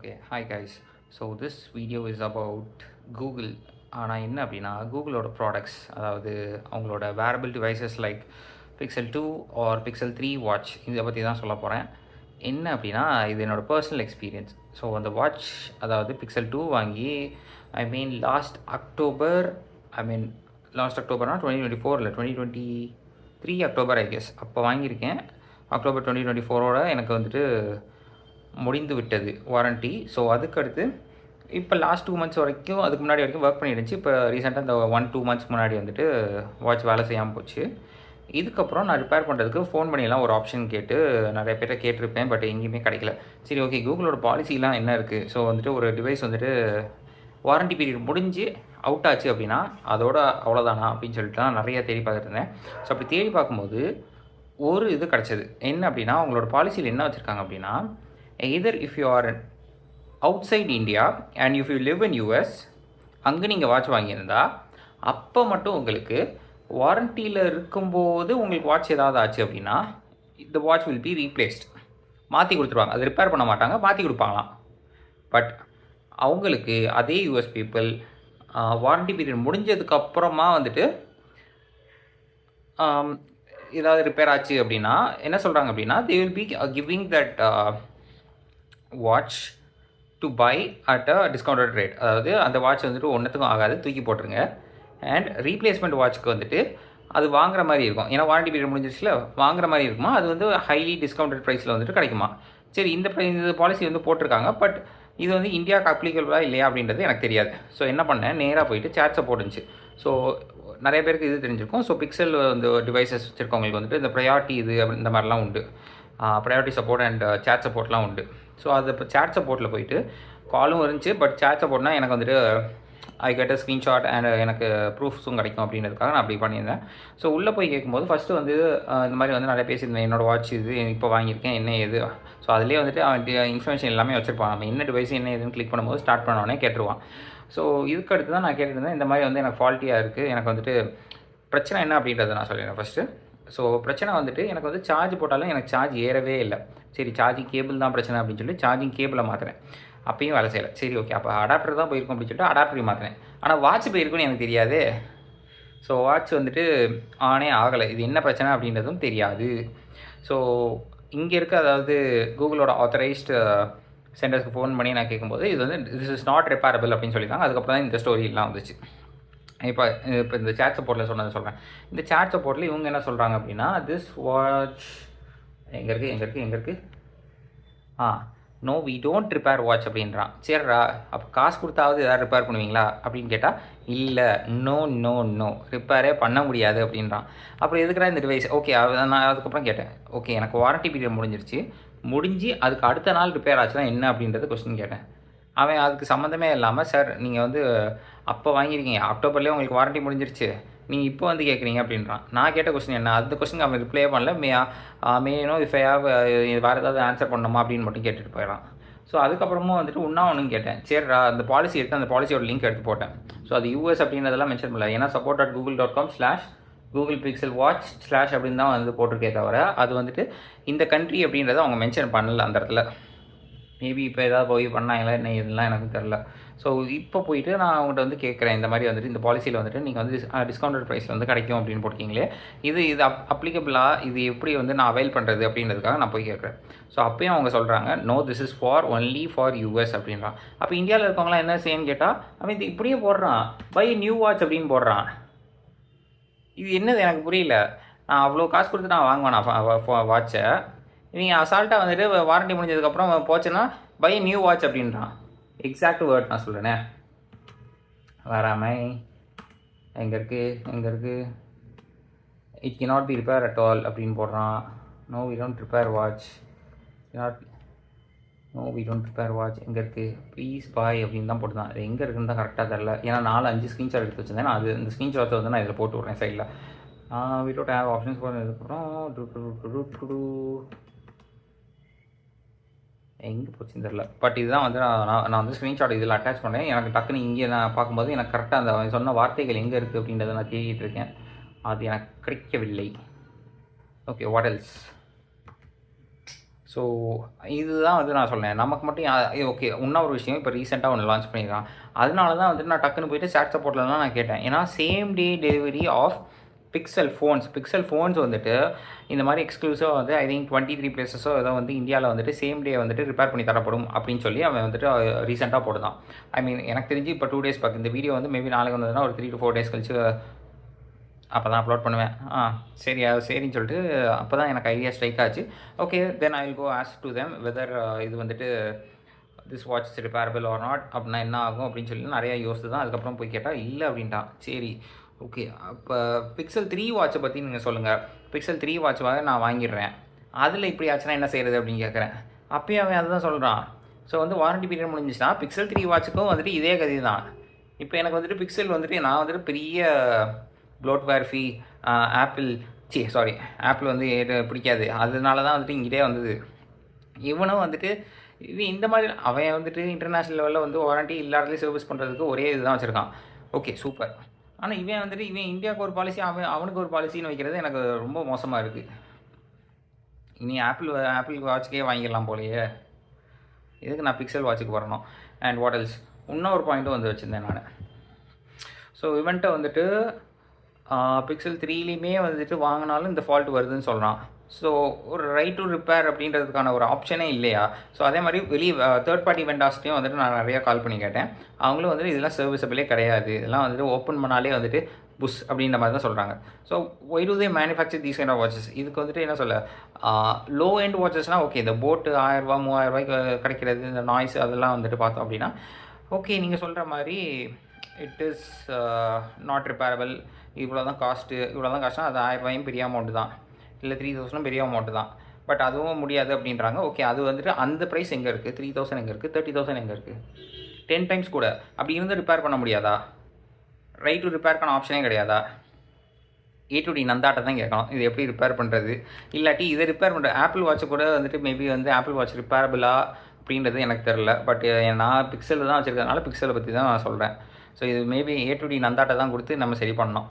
Okay, hi guys. So this video is about Google. ஆனால் என்ன அப்படின்னா கூகுளோட ப்ராடக்ட்ஸ், அதாவது அவங்களோட wearable devices like Pixel 2 or Pixel 3 watch, இதை பற்றி தான் சொல்ல போகிறேன். என்ன அப்படின்னா இது என்னோடய பர்சனல் எக்ஸ்பீரியன்ஸ். ஸோ அந்த வாட்ச், அதாவது பிக்சல் 2 வாங்கி லாஸ்ட் அக்டோபர் 2024 இல்லை 2023 அக்டோபர் ஐ கெஸ் அப்போ வாங்கியிருக்கேன். அக்டோபர் 2024 எனக்கு வந்துட்டு முடிந்து விட்டது வாரண்ட்டி. ஸோ அதுக்கடுத்து இப்போ லாஸ்ட் 2 months வரைக்கும், அதுக்கு முன்னாடி வரைக்கும் ஒர்க் பண்ணியிருந்துச்சு. இப்போ ரீசெண்டாக இந்த 1-2 months முன்னாடி வந்துட்டு வாட்ச் வேலை செய்யாமல் போச்சு. இதுக்கப்புறம் நான் ரிப்பேர் பண்ணுறதுக்கு ஃபோன் பண்ணிலாம் ஒரு ஆப்ஷன் கேட்டு நிறைய பேர்ட்ட கேட்டிருப்பேன், பட் எங்கேயுமே கிடைக்கல. சரி, ஓகே, கூகுளோட பாலிசிலாம் என்ன இருக்குது, ஸோ வந்துட்டு ஒரு டிவைஸ் வந்துட்டு வாரண்ட்டி பீரியட் முடிஞ்சு அவுட் ஆச்சு அப்படின்னா அதோட அவ்வளோதானா அப்படின்னு சொல்லிட்டு தான் நிறைய தேடி பார்த்துட்டு இருந்தேன். ஸோ அப்படி தேடி பார்க்கும்போது ஒரு இது கிடச்சிது. என்ன அப்படின்னா, அவங்களோட பாலிசியில் என்ன வச்சுருக்காங்க அப்படின்னா, either if you are outside India and if you live in US, அங்கே நீங்கள் வாட்ச் வாங்கியிருந்தா அப்போ மட்டும் உங்களுக்கு வாரண்டியில் இருக்கும்போது உங்களுக்கு வாட்ச் ஏதாவது ஆச்சு அப்படின்னா இந்த வாட்ச் வில் பி ரீப்ளேஸ்ட், மாற்றி கொடுத்துருவாங்க. அது ரிப்பேர் பண்ண மாட்டாங்க, மாற்றி கொடுப்பாங்களாம். பட் அவங்களுக்கு அதே யூஎஸ் பீப்புள் வாரண்டி பீரியட் முடிஞ்சதுக்கப்புறமா வந்துட்டு ஏதாவது ரிப்பேர் ஆச்சு அப்படின்னா என்ன சொல்கிறாங்க அப்படின்னா, they will be giving that watch to by at a discounted rate. அதாவது அந்த வாட்ச் வந்துட்டு ஒன்றுத்துக்கும் ஆகாது, தூக்கி போட்டுருங்க. அண்ட் ரீப்ளேஸ்மெண்ட் வாட்ச்க்கு வந்துட்டு அது வாங்குற மாதிரி இருக்கும். ஏன்னா வாரண்டி பீரியட் முடிஞ்சிச்சுல, வாங்குற மாதிரி இருக்குமா, அது வந்து ஹைலி டிஸ்கவுண்டட் ப்ரைஸில் வந்துட்டு கிடைக்குமா. சரி, இந்த பாலிசி வந்து போட்டிருக்காங்க, பட் இது வந்து இந்தியாவுக்கு அப்ளிகபிளாக இல்லையா அப்படின்றது எனக்கு தெரியாது. ஸோ என்ன பண்ணேன், நேராக போயிட்டு சேட் சப்போர்ட் இருந்துச்சு. ஸோ நிறைய பேருக்கு இது தெரிஞ்சிருக்கும். ஸோ பிக்சல் வந்து டிவைசஸ் வச்சுருக்கவங்களுக்கு வந்துட்டு இந்த ப்ரையாரிட்டி இது இந்த மாதிரிலாம் உண்டு. ப்ரையாரிட்டி சப்போர்ட் அண்ட் சேட் சப்போர்ட்லாம் உண்டு. ஸோ அது இப்போ சேட் சப்போர்ட்டில் போயிட்டு காலும் இருந்துச்சு, பட் சேட் சப்போர்ட்னால் எனக்கு வந்துட்டு I get a screenshot and எனக்கு ப்ரூஃப்ஸும் கிடைக்கும் அப்படின்றதுக்காக நான் அப்படி பண்ணியிருந்தேன். ஸோ உள்ளே போய் கேட்கும்போது ஃபஸ்ட்டு வந்து இந்த மாதிரி வந்து நிறைய பேசியிருந்தேன், என்னோடய வாட்ச் இது இப்போ வாங்கியிருக்கேன், என்ன ஏது. ஸோ அதிலே வந்துட்டு அவன் இன்ஃபர்மேஷன் எல்லாமே வச்சுருப்பான். நம்ம என்ன டிவைஸ் என்ன ஏதுன்னு கிளிக் பண்ணும்போது ஸ்டார்ட் பண்ணோடனே கேட்டுருவான். ஸோ இதுக்கு அடுத்து தான் நான் கேட்டுருந்தேன், இந்த மாதிரி வந்து எனக்கு ஃபால்ட்டியாக இருக்குது, எனக்கு வந்துட்டு பிரச்சனை என்ன அப்படின்றத நான் சொல்லிடுறேன் ஃபஸ்ட்டு. ஸோ பிரச்சனை வந்துட்டு எனக்கு வந்து சார்ஜ் போட்டாலும் எனக்கு சார்ஜ் ஏறவே இல்லை. சரி, சார்ஜிங் கேபிள் தான் பிரச்சனை அப்படின்னு சொல்லி சார்ஜிங் கேபிளை மாற்றுறேன், அப்பயும் வேலை செய்யலை. சரி, ஓகே, அப்போ அடாப்டர் தான் போயிருக்கும் அப்படின்னு சொல்லிட்டு அடாப்டரையும் மாற்றினேன். ஆனால் வாட்ச் போயிருக்குன்னு எனக்கு தெரியாது. ஸோ வாட்ச் வந்துட்டு ஆனே ஆகலை. இது என்ன பிரச்சனை அப்படின்றதும் தெரியாது. ஸோ இங்கே இருக்க, அதாவது கூகுளோட ஆத்தரைஸ்டு சென்டர்ஸ்க்கு ஃபோன் பண்ணி நான் கேட்கும்போது இது வந்து திஸ் இஸ் நாட் ரிப்பேரபிள் அப்படின்னு சொல்லியிருக்காங்க. அதுக்கப்புறம் தான் இந்த ஸ்டோரிலாம் வந்துச்சு. இப்போ இந்த சேட் சப்போர்ட்டில் சொன்னது சொல்கிறேன். இந்த சேட் சப்போர்ட்டில் இவங்க என்ன சொல்கிறாங்க அப்படின்னா, திஸ் வாட்ச் எங்கே இருக்குது no we don't repair watch அப்படின்றான். சரிடா, அப்போ காசு கொடுத்தாவது எதாவது ரிப்பேர் பண்ணுவீங்களா அப்படின்னு கேட்டால் இல்லை, நோ ரிப்பேரே பண்ண முடியாது அப்படின்றான். அப்புறம் எதுக்குறா இந்த டிவைஸ்? ஓகே, நான் அதுக்கப்புறம் கேட்டேன், ஓகே எனக்கு வாரண்ட்டி பீரியட் முடிஞ்சு அதுக்கு அடுத்த நாள் ரிப்பேர் ஆச்சுன்னா என்ன அப்படின்றது கொஸ்டின் கேட்டேன். அவன் அதுக்கு சம்மந்தமே இல்லாமல், சார் நீங்கள் வந்து அப்போ வாங்கியிருக்கீங்க, அக்டோபர்லேயே உங்களுக்கு வாரண்ட்டி முடிஞ்சிருச்சு, நீங்கள் இப்போ வந்து கேட்குறீங்க அப்படின்றான். நான் கேட்ட கொஸ்டின் என்ன, அந்த கொஸ்டின் அவன் ரிப்ளே பண்ணல. மேனோ இஃப் ஐ ஹேவ் வேறு ஏதாவது ஆன்சர் பண்ணணுமா அப்படின்னு மட்டும் கேட்டுட்டு போயிடறான். ஸோ அதுக்கப்புறமும் வந்துட்டு ஒன்றும் கேட்டேன். சரிடா, அந்த பாலிசி எடுத்து அந்த பாலிசியோட லிங்க் எடுத்து போட்டேன். ஸோ அது யூஎஸ் அப்படின்றதெல்லாம் மென்ஷன் பண்ணல, ஏன்னா support.google.com/google-watch/ அப்படின்னு தான் வந்து போட்டிருக்கே தவிர அது வந்துட்டு இந்த கண்ட்ரி அப்படின்றத அவங்க மென்ஷன் பண்ணல அந்த இடத்துல. மேபி இப்போ ஏதாவது போய் பண்ணாங்களா என்ன இதெல்லாம் எனக்கு தெரில. ஸோ இப்போ போயிட்டு நான் அவங்கள்ட்ட வந்து கேட்குறேன், இந்த மாதிரி வந்துட்டு இந்த பாலிசியில் வந்துட்டு நீங்கள் வந்து டிஸ்கவுண்டட் ப்ரைஸில் வந்து கிடைக்கும் அப்படின்னு போட்டிருக்கீங்களே, இது அப்ளிகபிளாக, இது எப்படி வந்து நான் அவைல் பண்ணுறது அப்படின்றதுக்காக நான் போய் கேட்குறேன். ஸோ அப்பயும் அவங்க சொல்கிறாங்க, no this is only for US அப்படின்றான். அப்போ இந்தியாவில் இருக்கவங்களாம் என்ன செய்யன்னு கேட்டால், அவன் இது இப்படியே போடுறான், பை நியூ வாட்ச் அப்படின்னு போடுறான். இது என்னது எனக்கு புரியல. நான் அவ்வளோ காசு கொடுத்து நான் வாங்குவேன் வாட்சை, நீங்கள் அசால்ட்டாக வந்துட்டு வாரண்ட்டி முடிஞ்சதுக்கப்புறம் போச்சுன்னா பை நியூ வாட்ச் அப்படின்றான். எக்ஸாக்ட் வேர்ட் நான் சொல்கிறேனே, வராமை எங்கே இருக்குது it cannot be repaired at all அப்படின்னு போடுறான். No we don't repair watch, எங்கே இருக்குது, ப்ளீஸ் பாய் அப்படின்னு தான் போட்டுதான். அது எங்கே இருக்குன்னு தான் கரெக்டாக தெரில, ஏன்னா 4-5 ஸ்க்ரீன்ஷாட் எடுத்து வச்சுருந்தேன். நான் அது இந்த ஸ்க்ரீன்ஷாட்ஸை வந்து நான் இதில் போட்டு விட்றேன் சைடில். வி டோன்ட் ஹேவ் ஆப்ஷன்ஸ் போனதுக்கப்புறம் எங்கே போச்சுன்னு தெரில. பட் இதுதான் வந்து நான் வந்து ஸ்க்ரீன்ஷாட் இதில் அட்டாச் பண்ணேன். எனக்கு டக்குன்னு இங்கே நான் பார்க்கும்போது எனக்கு கரெக்டாக அந்த சொன்ன வார்த்தைகள் எங்கே இருக்குது அப்படின்றத நான் தேடிட்டு இருக்கேன். அது எனக்கு கிடைக்கவில்லை. Okay, what else? ஸோ இதுதான் வந்து நான் சொன்னேன். நமக்கு மட்டும் ஓகே இன்னும் ஒரு விஷயம் இப்போ ரீசெண்டாக ஒன்று லான்ச் பண்ணியிருக்கான். அதனால தான் வந்துட்டு நான் டக்குன்னு போயிட்டு சாட் சப்போர்ட்லலாம் நான் கேட்டேன். ஏன்னா same day delivery of Pixel phones வந்துட்டு இந்த மாதிரி எக்ஸ்க்ளூசிவாக வந்து ஐ திங்க் 23 பிளேசஸோ ஏதோ வந்து இந்தியாவில் வந்துட்டு சேம் டே வந்துட்டு ரிப்பேர் பண்ணி தரப்படும் அப்படின்னு சொல்லி அவன் வந்துட்டு ரீசெண்டாக போடுதான். ஐ மீன் எனக்கு தெரிஞ்சு இப்போ 2 days பேக் இந்த வீடியோ வந்து மேபி நாளைக்கு வந்ததுன்னா ஒரு 3 to 4 days கழிச்சு அப்போ தான் அப்லோட் பண்ணுவேன். சரின்னு சொல்லிட்டு அப்போ தான் எனக்கு ஐடியா ஸ்ட்ரைக் ஆச்சு. Okay then I will go ask to them whether இது வந்துட்டு this watch is repairable or not அப்படின்னா என்ன ஆகும் அப்படின்னு சொல்லி நிறையா யோசித்து தான் அதுக்கப்புறம் போய் கேட்டால் இல்லை அப்படின்ட்டான். சரி ஓகே அப்போ பிக்சல் 3 வாட்சை பற்றி நீங்கள் சொல்லுங்கள். பிக்சல் 3 வாட்ச் நான் வாங்கிடுறேன், அதில் இப்படி ஆச்சுன்னா என்ன செய்கிறது அப்படின்னு கேட்குறேன். அப்பயே அவன் அதுதான் சொல்கிறான். ஸோ வந்து வாரண்டி பீரியட் முடிஞ்சிச்சுன்னா பிக்சல் 3 வாட்சுக்கும் வந்துட்டு இதே கதி தான். இப்போ எனக்கு வந்துட்டு பிக்சல் வந்துட்டு நான் வந்துட்டு பெரிய ப்ளோட்வேர் ஃப்ரீ ஆப்பிள் வந்து பிடிக்காது, அதனால தான் வந்துட்டு இங்கிட்டே வந்தது. இவனும் வந்துட்டு இந்த மாதிரி அவன் வந்துட்டு இன்டர்நேஷ்னல் லெவலில் வந்து வாரண்டி இல்லாததுலேயே சர்வீஸ் பண்ணுறதுக்கு ஒரே இதுதான் வச்சுருக்கான். Okay super. ஆனால் இவன் இந்தியாவுக்கு ஒரு பாலிசி, அவனுக்கு ஒரு பாலிசின்னு வைக்கிறது எனக்கு ரொம்ப மோசமாக இருக்குது. இனி ஆப்பிள் வாட்சுக்கே வாங்கிடலாம் போலையே, இதுக்கு நான் பிக்சல் வாட்சுக்கு வரணும். அண்ட் வாட் எல்ஸ் இன்னும் ஒரு பாயிண்ட்டும் வந்து வச்சுருந்தேன் நான். ஸோ இவன்ட்ட வந்துட்டு பிக்சல் 3லேயுமே வந்துட்டு வாங்கினாலும் இந்த ஃபால்ட் வருதுன்னு சொல்கிறான். ஸோ ஒரு ரைட் டு ரிப்பேர் அப்படின்றதுக்கான ஒரு ஆப்ஷனே இல்லையா? ஸோ அதே மாதிரி வெளியே தேர்ட் பார்ட்டி வெண்டார்ஸ்ட்டையும் வந்துட்டு நான் நிறையா கால் பண்ணி கேட்டேன். அவங்களும் வந்துட்டு இதெல்லாம் சர்வீஸபிளே கிடையாது, இதெல்லாம் வந்துட்டு ஓப்பன் பண்ணாலே வந்துட்டு புஷ் அப்படின்ற மாதிரி தான் சொல்கிறாங்க. So why do they manufacture these kind of watches? இதுக்கு வந்துட்டு என்ன சொல்ல, லோ எண்ட் வாட்சஸ்னால் ஓகே, இந்த போட்டு 1000 ரூபா 3000 ரூபாய்க்கு கிடைக்கிறது, இந்த நாய்ஸ் அதெல்லாம் வந்துட்டு பார்த்தோம் அப்படின்னா ஓகே நீங்கள் சொல்கிற மாதிரி இட் இஸ் நாட் ரிப்பேரபிள், இவ்வளோ தான் காஸ்ட்னா அது 1000 ரூபாயும் பெரிய அமௌண்ட்டு தான், இல்லை 3000 பெரிய அமௌண்ட்டு தான். பட் அதுவும் முடியாது அப்படின்றாங்க. ஓகே அது வந்துட்டு அந்த ப்ரைஸ் எங்கே இருக்குது? 3000 எங்கே இருக்குது? 30,000 எங்கே இருக்குது? 10 times கூட அப்படி இருந்து ரிப்பேர் பண்ண முடியாதா? ரைட் டு ரிப்பேர்க்கான ஆப்ஷனே கிடையாதா? A to D நந்தாட்டை தான் கேட்கணும், இது எப்படி ரிப்பேர் பண்ணுறது? இல்லாட்டி இதை ரிப்பேர் பண்ணுற ஆப்பிள் வாட்சை கூட வந்துட்டு மேபி வந்து ஆப்பிள் வாட்ச் ரிப்பேரபிளா அப்படின்றது எனக்கு தெரில. பட் நான் பிக்சலில் தான் வச்சுருக்கிறதுனால பிக்சலை பற்றி தான் நான் சொல்கிறேன். ஸோ இது மேபி A to D நந்தாட்டை தான் கொடுத்து நம்ம சரி பண்ணோம்.